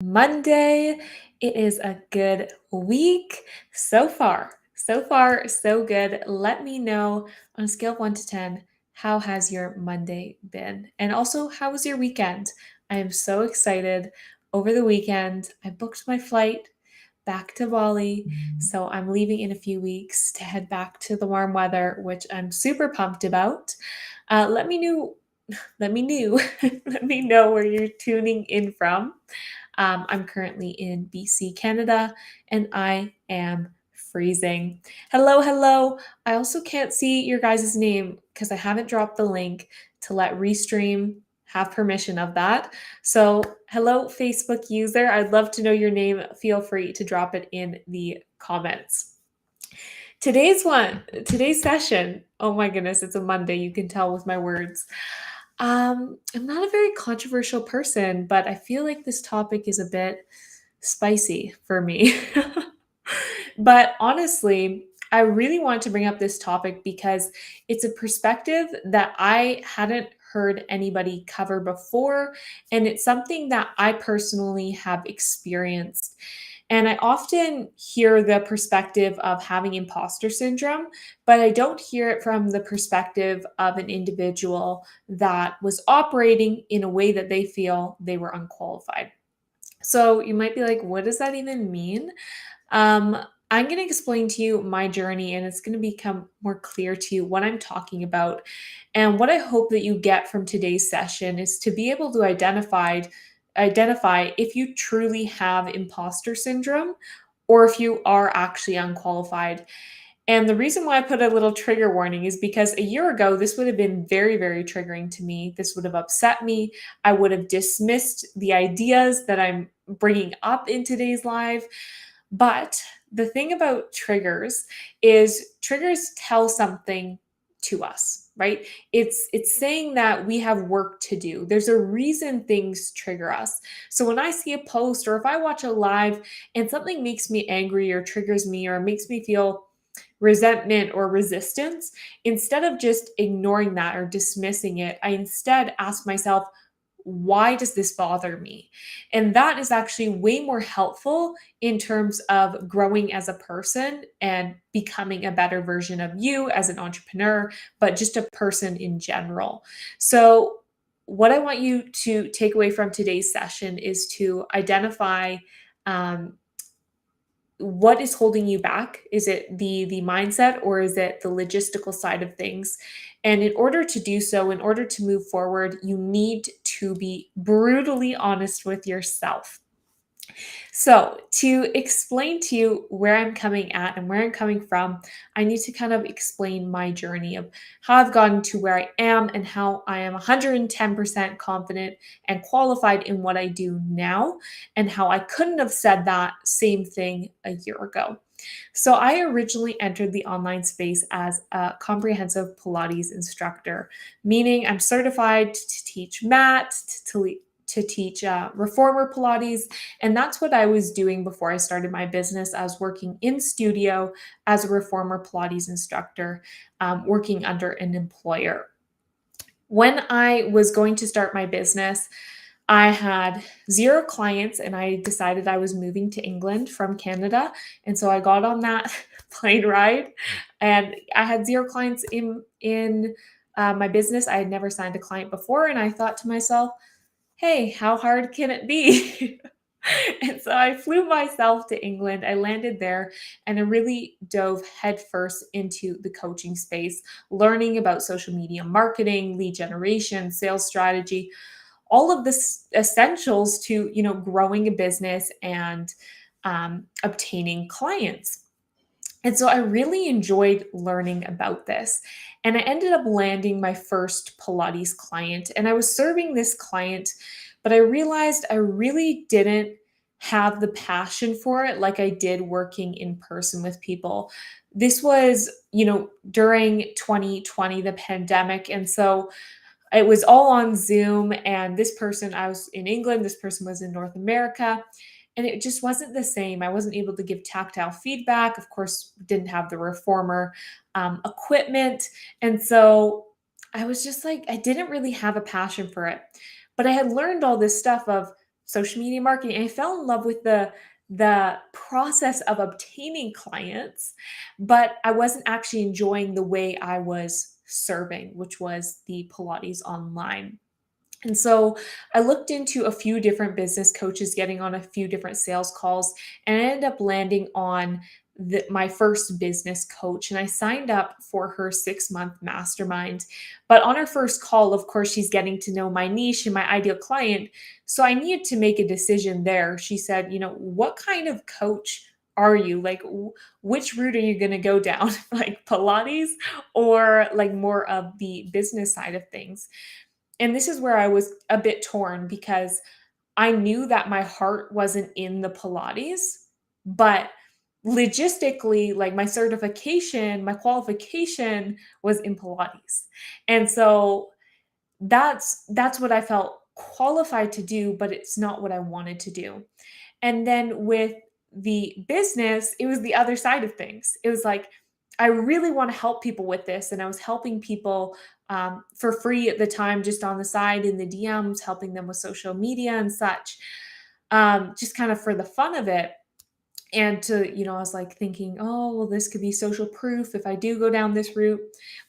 Monday. It is a good week so far. So far, so good. Let me know on a scale of 1 to 10, how has your Monday been? And also, how was your weekend? I am so excited. Over the weekend, I booked my flight back to Bali. So I'm leaving in a few weeks to head back to the warm weather, which I'm super pumped about. Let me know, let me know, let me know where you're tuning in from. I'm currently in BC, Canada, and I am freezing. Hello, hello. I also can't see your guys' name because I haven't dropped the link to let Restream have permission of that. So, hello, Facebook user. I'd love to know your name. Feel free to drop it in the comments. Today's session. Oh my goodness, it's a Monday. You can tell with my words. I'm not a very controversial person, but I feel like this topic is a bit spicy for me. But honestly, I really want to bring up this topic because it's a perspective that I hadn't heard anybody cover before, and it's something that I personally have experienced. And I often hear the perspective of having imposter syndrome, but I don't hear it from the perspective of an individual that was operating in a way that they feel they were unqualified. So you might be like, what does that even mean? Um, I'm going to explain to you my journey and it's going to become more clear to you what I'm talking about. And what I hope that you get from today's session is to be able to identify if you truly have imposter syndrome or if you are actually unqualified. And the reason why I put a little trigger warning is because a year ago, this would have been very, very triggering to me. This would have upset me. I would have dismissed the ideas that I'm bringing up in today's live. But the thing about triggers is triggers tell something to us, right? It's saying that we have work to do. There's a reason things trigger us. So when I see a post or if I watch a live and something makes me angry or triggers me or makes me feel resentment or resistance, instead of just ignoring that or dismissing it, I instead ask myself, why does this bother me? And that is actually way more helpful in terms of growing as a person and becoming a better version of you as an entrepreneur, but just a person in general. So, what I want you to take away from today's session is to identify um, what is holding you back. Is it the mindset or is it the logistical side of things? And in order to do so, in order to move forward, you need to be brutally honest with yourself. So, to explain to you where I'm coming at and where I'm coming from, I need to kind of explain my journey of how I've gotten to where I am and how I am 110% confident and qualified in what I do now, and how I couldn't have said that same thing a year ago. So, I originally entered the online space as a comprehensive Pilates instructor, meaning I'm certified to teach mat, to teach reformer Pilates, and that's what I was doing before I started my business. I was working in studio as a reformer Pilates instructor, working under an employer. When I was going to start my business, I had zero clients and I decided I was moving to England from Canada. And so I got on that plane ride and I had zero clients in my business. I had never signed a client before. And I thought to myself, hey, how hard can it be? And so I flew myself to England. I landed there and I really dove headfirst into the coaching space, learning about social media marketing, lead generation, sales strategy, all of this essentials to, growing a business and obtaining clients. And so I really enjoyed learning about this. And I ended up landing my first Pilates client. And I was serving this client, but I realized I really didn't have the passion for it like I did working in person with people. This was, during 2020, the pandemic. And so it was all on Zoom. And this person, I was in England, this person was in North America. And it just wasn't the same. I wasn't able to give tactile feedback. Of course, didn't have the reformer equipment. And so I was just like, I didn't really have a passion for it. But I had learned all this stuff of social media marketing. And I fell in love with the process of obtaining clients, but I wasn't actually enjoying the way I was serving, which was the Pilates online. And so I looked into a few different business coaches, getting on a few different sales calls, and I ended up landing on my first business coach. And I signed up for her 6 month mastermind. But on our first call, of course, she's getting to know my niche and my ideal client. So I needed to make a decision there. She said, what kind of coach are you? Like, which route are you going to go down? Like Pilates or like more of the business side of things? And this is where I was a bit torn because I knew that my heart wasn't in the Pilates, but logistically, like my certification, my qualification was in Pilates. And so that's what I felt qualified to do, but it's not what I wanted to do. And then with the business, it was the other side of things. It was like, I really want to help people with this. And I was helping people for free at the time, just on the side in the DMs, helping them with social media and such, just kind of for the fun of it. And I was like thinking, oh, well, this could be social proof if I do go down this route.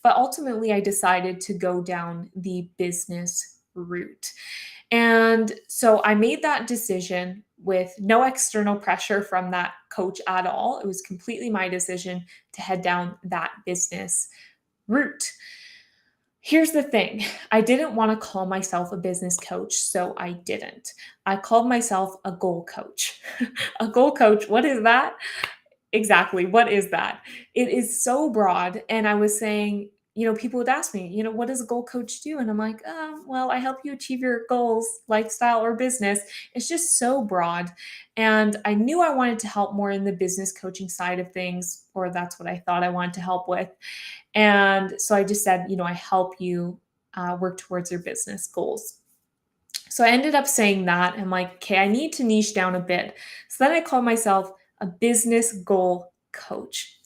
But ultimately, I decided to go down the business route. And so I made that decision with no external pressure from that coach at all. It was completely my decision to head down that business route. Here's the thing, I didn't want to call myself a business coach, so I didn't. I called myself a goal coach. A goal coach, what is that? Exactly. What is that? It is so broad. And I was saying, people would ask me, what does a goal coach do? And I'm like, well, I help you achieve your goals, lifestyle, or business. It's just so broad. And I knew I wanted to help more in the business coaching side of things, or that's what I thought I wanted to help with. And so I just said, I help you work towards your business goals. So I ended up saying that. I'm like, okay, I need to niche down a bit. So then I called myself a business goal coach.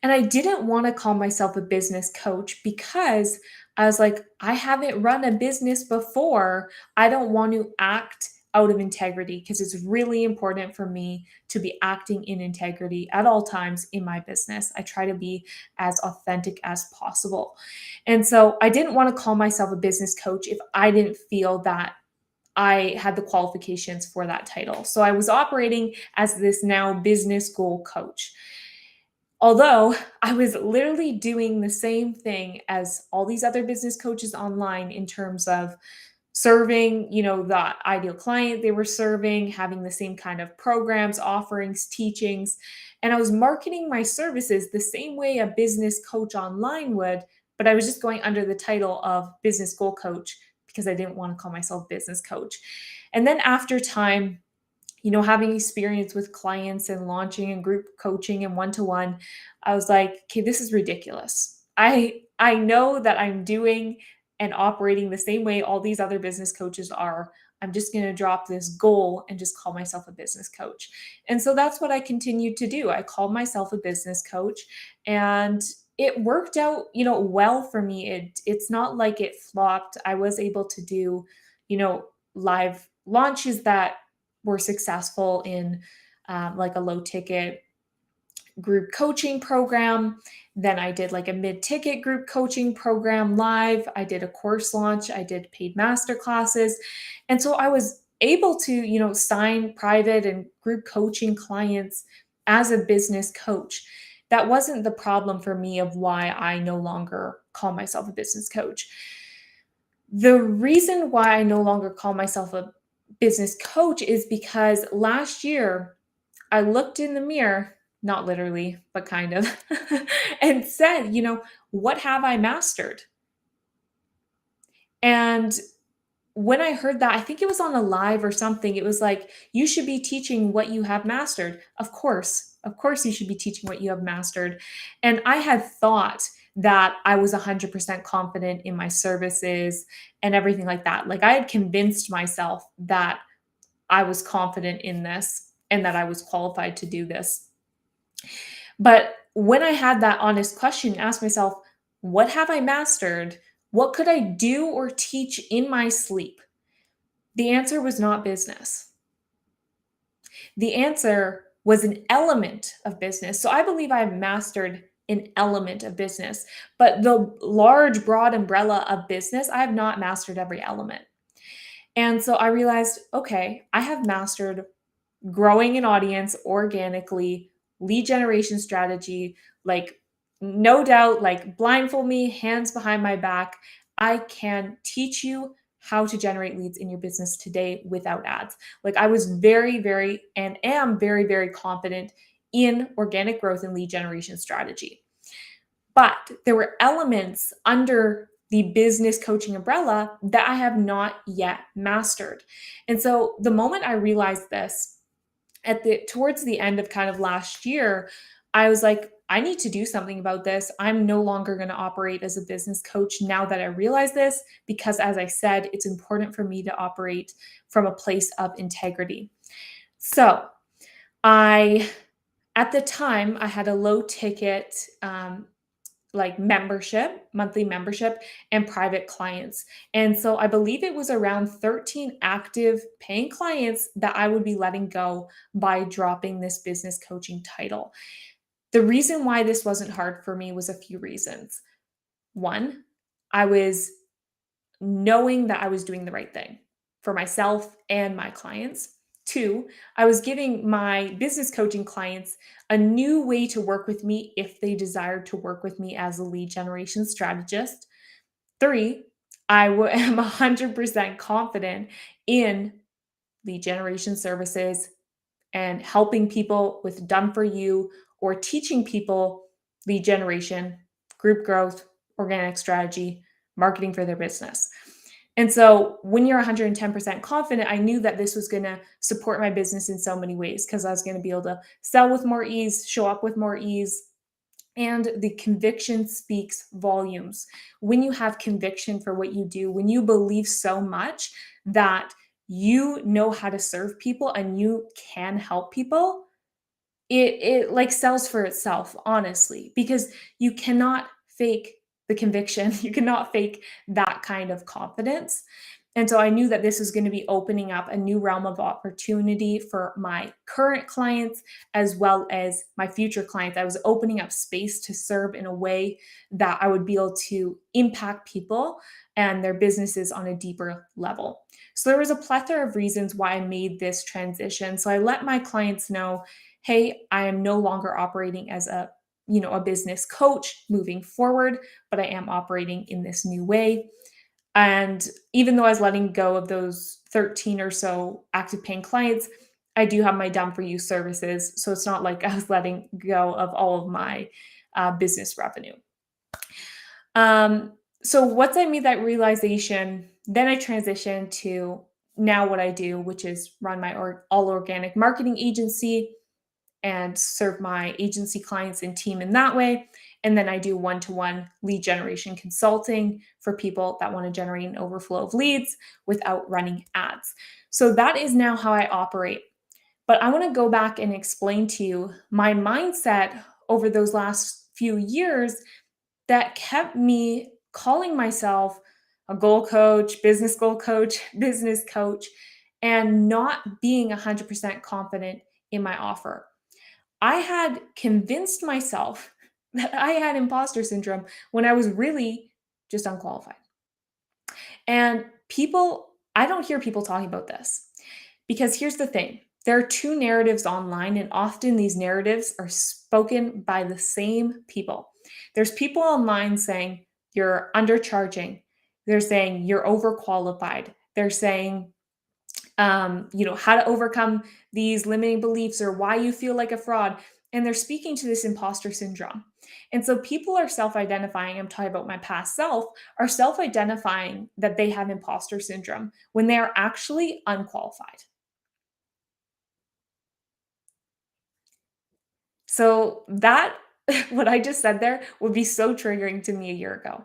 And I didn't want to call myself a business coach because I was like, I haven't run a business before. I don't want to act out of integrity because it's really important for me to be acting in integrity at all times in my business. I try to be as authentic as possible. And so I didn't want to call myself a business coach if I didn't feel that I had the qualifications for that title. So I was operating as this now business goal coach. Although I was literally doing the same thing as all these other business coaches online in terms of serving, the ideal client they were serving, having the same kind of programs, offerings, teachings. And I was marketing my services the same way a business coach online would, but I was just going under the title of business goal coach because I didn't want to call myself business coach. And then after time, having experience with clients and launching and group coaching and one-to-one, I was like, okay, this is ridiculous. I know that I'm doing and operating the same way all these other business coaches are. I'm just going to drop this goal and just call myself a business coach. And so that's what I continued to do. I called myself a business coach and it worked out, well for me. It's not like it flopped. I was able to do, live launches that were successful in like a low ticket group coaching program. Then I did like a mid ticket group coaching program live. I did a course launch. I did paid master classes. And so I was able to, sign private and group coaching clients as a business coach. That wasn't the problem for me of why I no longer call myself a business coach. The reason why I no longer call myself a business coach is because last year I looked in the mirror, not literally, but kind of, and said, what have I mastered? And when I heard that, I think it was on a live or something, it was like, you should be teaching what you have mastered. Of course, you should be teaching what you have mastered. And I had thought that I was 100% confident in my services and everything like that. Like I had convinced myself that I was confident in this and that I was qualified to do this. But when I had that honest question, ask myself, what have I mastered? What could I do or teach in my sleep? The answer was not business. The answer was an element of business. So I believe I've mastered an element of business, but the large, broad umbrella of business, I have not mastered every element. And so I realized, okay, I have mastered growing an audience organically, lead generation strategy, like no doubt, like blindfold me, hands behind my back. I can teach you how to generate leads in your business today without ads. Like I was very, very, and am very, very confident in organic growth and lead generation strategy. But there were elements under the business coaching umbrella that I have not yet mastered. And so the moment I realized this, at the towards the end of kind of last year, I was like, I need to do something about this. I'm no longer going to operate as a business coach now that I realize this, because as I said, it's important for me to operate from a place of integrity. So I, at the time, I had a low ticket like membership, monthly membership, and private clients. And so I believe it was around 13 active paying clients that I would be letting go by dropping this business coaching title. The reason why this wasn't hard for me was a few reasons. One, I was knowing that I was doing the right thing for myself and my clients. Two, I was giving my business coaching clients a new way to work with me if they desired to work with me as a lead generation strategist. Three, am 100% confident in lead generation services and helping people with done for you or teaching people lead generation, group growth, organic strategy, marketing for their business. And so when you're 110% confident, I knew that this was going to support my business in so many ways because I was going to be able to sell with more ease, show up with more ease, and the conviction speaks volumes. When you have conviction for what you do, when you believe so much that you know how to serve people and you can help people, it like sells for itself, honestly, because you cannot fake the conviction. You cannot fake that kind of confidence. And so I knew that this was going to be opening up a new realm of opportunity for my current clients as well as my future clients. I was opening up space to serve in a way that I would be able to impact people and their businesses on a deeper level. So there was a plethora of reasons why I made this transition. So I let my clients know, hey, I am no longer operating as a business coach moving forward, but I am operating in this new way. And even though I was letting go of those 13 or so active paying clients, I do have my done for you services. So it's not like I was letting go of all of my business revenue. Um, so once I made that realization, then I transitioned to now what I do, which is run my all organic marketing agency and serve my agency clients and team in that way. And then I do one-to-one lead generation consulting for people that want to generate an overflow of leads without running ads. So that is now how I operate. But I want to go back and explain to you my mindset over those last few years that kept me calling myself a goal coach, business coach, and not being 100% confident in my offer. I had convinced myself that I had imposter syndrome when I was really just unqualified. And I don't hear people talking about this because here's the thing, there are two narratives online, and often these narratives are spoken by the same people. There's people online saying you're undercharging, they're saying you're overqualified, they're saying how to overcome these limiting beliefs or why you feel like a fraud. And they're speaking to this imposter syndrome. And so people are self identifying, I'm talking about my past self, are self identifying that they have imposter syndrome when they are actually unqualified. So that, what I just said there, would be so triggering to me a year ago.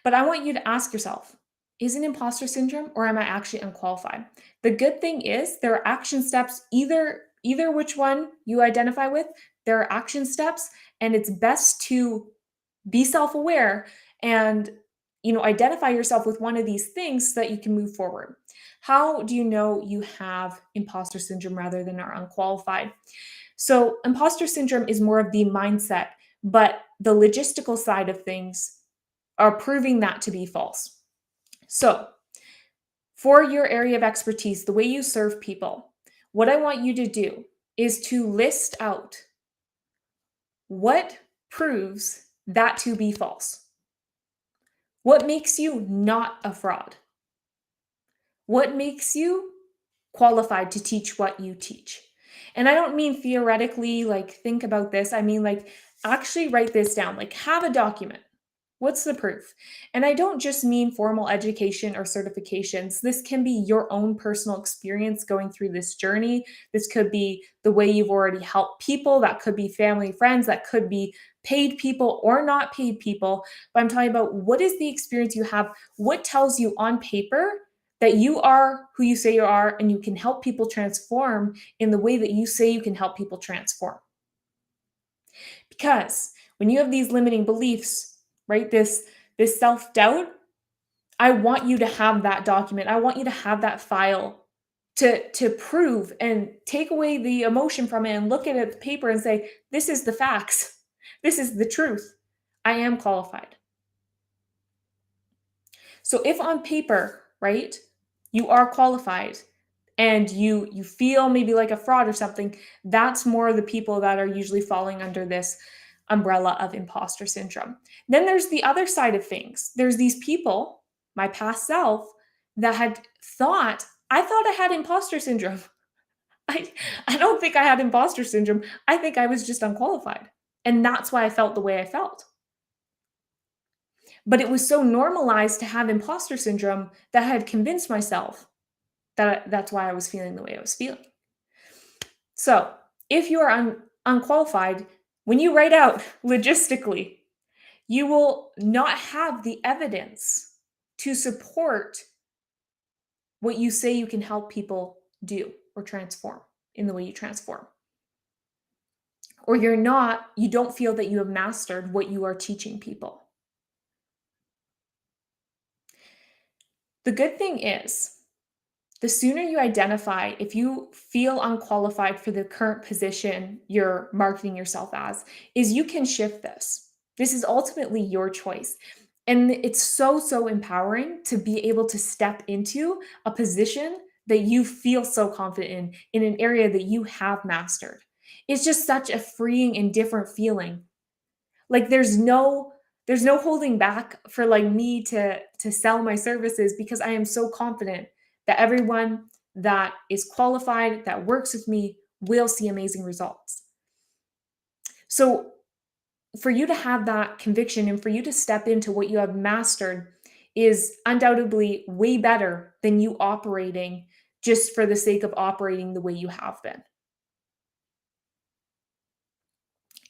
But I want you to ask yourself, is it imposter syndrome or am I actually unqualified? The good thing is there are action steps, either which one you identify with, there are action steps, and it's best to be self-aware and identify yourself with one of these things so that you can move forward. How do you know you have imposter syndrome rather than are unqualified? So, imposter syndrome is more of the mindset, but the logistical side of things are proving that to be false. So, for your area of expertise, the way you serve people, what I want you to do is to list out what proves that to be false. What makes you not a fraud? What makes you qualified to teach what you teach? And I don't mean theoretically, like think about this. I mean, like actually write this down, like have a document. What's the proof? And I don't just mean formal education or certifications. This can be your own personal experience going through this journey. This could be the way you've already helped people. That could be family, friends. That could be paid people or not paid people. But I'm talking about what is the experience you have? What tells you on paper that you are who you say you are and you can help people transform in the way that you say you can help people transform? Because when you have these limiting beliefs, right, this self-doubt, I want you to have that document. I want you to have that file to prove and take away the emotion from it and look at it, the paper and say, this is the facts. This is the truth. I am qualified. So if on paper, right, you are qualified and you feel maybe like a fraud or something, that's more the people that are usually falling under this umbrella of imposter syndrome. Then there's the other side of things. There's these people, my past self, that had thought, I thought I had imposter syndrome. I, I don't think I had imposter syndrome. I think I was just unqualified. And that's why I felt the way I felt. But it was so normalized to have imposter syndrome that I had convinced myself that that's why I was feeling the way I was feeling. So, if you are unqualified, when you write out logistically, you will not have the evidence to support what you say you can help people do or transform in the way you transform. Or you don't feel that you have mastered what you are teaching people. The good thing is, the sooner you identify if you feel unqualified for the current position you're marketing yourself as, is you can shift this. This is ultimately your choice. And it's so, so empowering to be able to step into a position that you feel so confident in an area that you have mastered. It's just such a freeing and different feeling. Like there's no holding back for like me to sell my services because I am so confident that everyone that is qualified that works with me will see amazing results. So for you to have that conviction and for you to step into what you have mastered is undoubtedly way better than you operating just for the sake of operating the way you have been.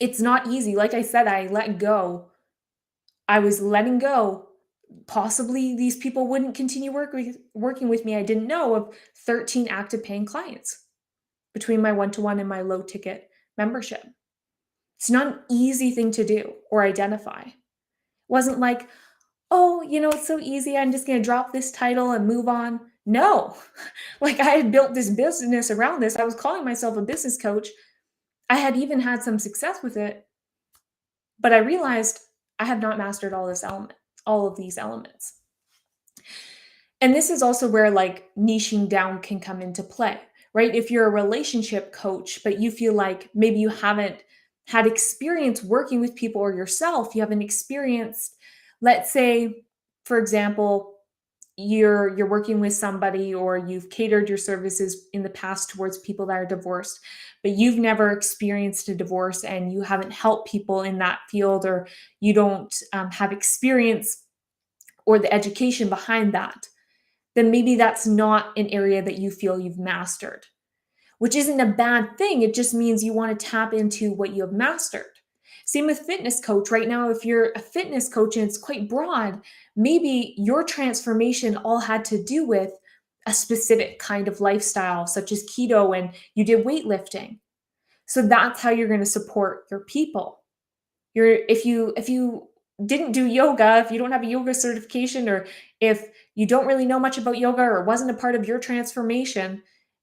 It's not easy. Like I said, I let go. I was letting go. Possibly these people wouldn't continue working with me. I didn't know of 13 active paying clients between my one-to-one and my low ticket membership. It's not an easy thing to do or identify. It wasn't like, oh, it's so easy. I'm just going to drop this title and move on. No, like I had built this business around this. I was calling myself a business coach. I had even had some success with it, but I realized I have not mastered all of these elements. And this is also where like niching down can come into play, right? If you're a relationship coach, but you feel like maybe you haven't had experience working with people or yourself, you haven't experienced, let's say, for example, you're working with somebody or you've catered your services in the past towards people that are divorced, but you've never experienced a divorce and you haven't helped people in that field, or you don't have experience or the education behind that, then maybe that's not an area that you feel you've mastered, which isn't a bad thing. It just means you want to tap into what you have mastered. Same with fitness coach. Right now, if you're a fitness coach and it's quite broad, maybe your transformation all had to do with a specific kind of lifestyle, such as keto, and you did weightlifting. So that's how you're going to support your people. If you didn't do yoga, if you don't have a yoga certification, or if you don't really know much about yoga or it wasn't a part of your transformation,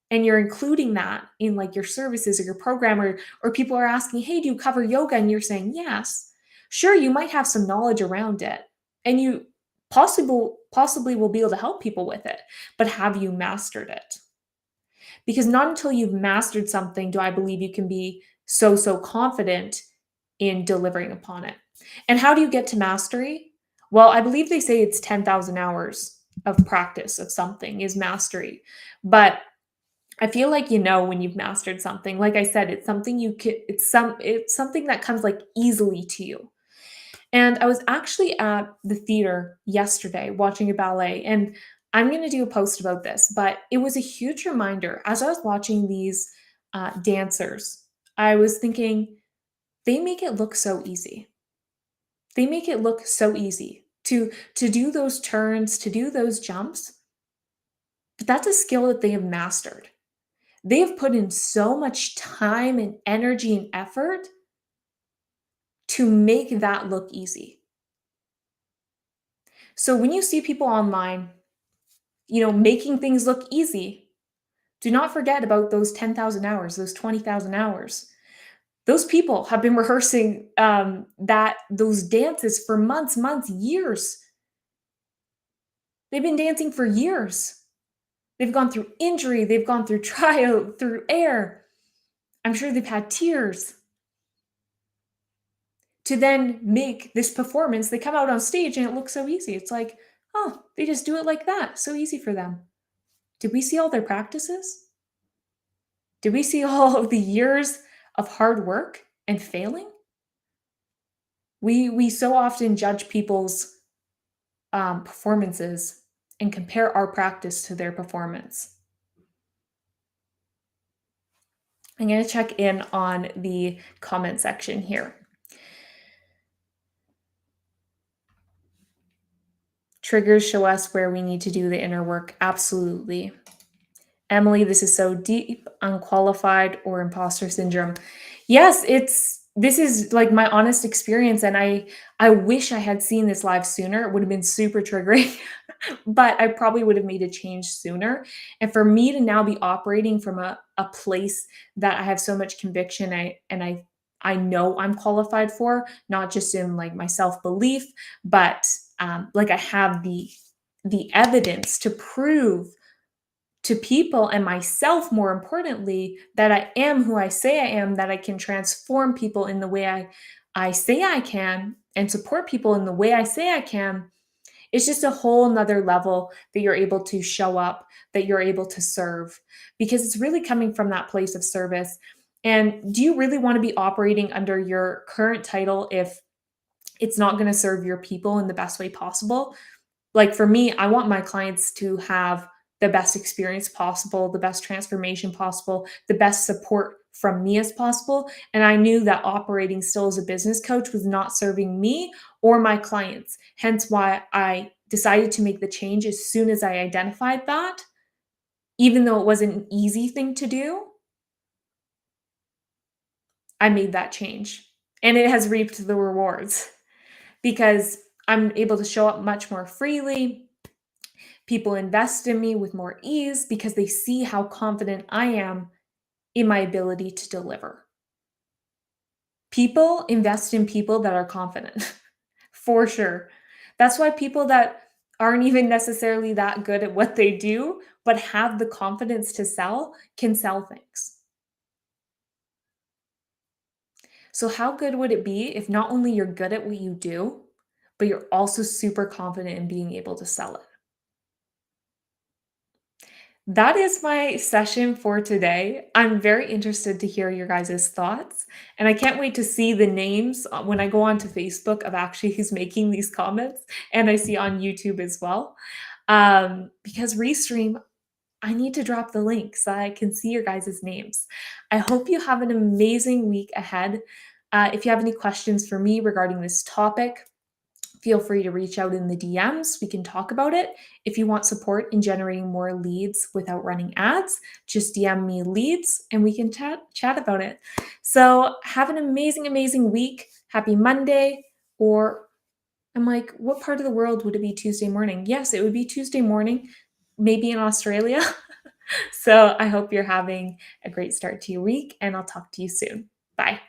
and you're including that in like your services or your program, or people are asking, "Hey, do you cover yoga?" and you're saying, "Yes." Sure, you might have some knowledge around it and you possibly will be able to help people with it, but have you mastered it? Because not until you've mastered something do I believe you can be so confident in delivering upon it. And how do you get to mastery? Well, I believe they say it's 10,000 hours of practice of something is mastery. But I feel like you know when you've mastered something. Like I said, it's something you can it's something that comes like easily to you. And I was actually at the theater yesterday watching a ballet, and I'm going to do a post about this, but it was a huge reminder as I was watching these dancers. I was thinking, they make it look so easy. They make it look so easy to do those turns, to do those jumps, but that's a skill that they have mastered. They have put in so much time and energy and effort to make that look easy. So when you see people online, making things look easy, do not forget about those 10,000 hours, those 20,000 hours. Those people have been rehearsing those dances for months, years. They've been dancing for years. They've gone through injury, they've gone through trial, through air. I'm sure they've had tears to then make this performance. They come out on stage and it looks so easy. It's like, oh, they just do it like that. So easy for them. Did we see all their practices? Did we see all of the years of hard work and failing? We so often judge people's performances and compare our practice to their performance. I'm going to check in on the comment section here. Triggers show us where we need to do the inner work. Absolutely. Emily, this is so deep, unqualified or imposter syndrome. Yes, this is like my honest experience, and I wish I had seen this live sooner. It would have been super triggering, but I probably would have made a change sooner. And for me to now be operating from a place that I have so much conviction, I know I'm qualified for, not just in like my self-belief, but like I have the evidence to prove to people and myself, more importantly, that I am who I say I am, that I can transform people in the way I say I can, and support people in the way I say I can. It's just a whole nother level that you're able to show up, that you're able to serve, because it's really coming from that place of service. And do you really want to be operating under your current title if it's not going to serve your people in the best way possible? Like for me, I want my clients to have the best experience possible, the best transformation possible, the best support from me as possible. And I knew that operating still as a business coach was not serving me or my clients. Hence why I decided to make the change as soon as I identified that, even though it wasn't an easy thing to do. I made that change and it has reaped the rewards because I'm able to show up much more freely. People invest in me with more ease because they see how confident I am in my ability to deliver. People invest in people that are confident, for sure. That's why people that aren't even necessarily that good at what they do, but have the confidence to sell, can sell things. So, how good would it be if not only you're good at what you do, but you're also super confident in being able to sell it? That is my session for today. I'm very interested to hear your guys' thoughts, and I can't wait to see the names when I go onto Facebook of actually who's making these comments, and I see on YouTube as well. Because Restream, I need to drop the link so I can see your guys' names. I hope you have an amazing week ahead. If you have any questions for me regarding this topic, feel free to reach out in the DMs. We can talk about it. If you want support in generating more leads without running ads, just DM me leads and we can chat about it. So have an amazing week. Happy Monday or I'm like, "What part of the world would it be Tuesday morning?" Yes, it would be Tuesday morning, maybe in Australia. So I hope you're having a great start to your week, and I'll talk to you soon. Bye.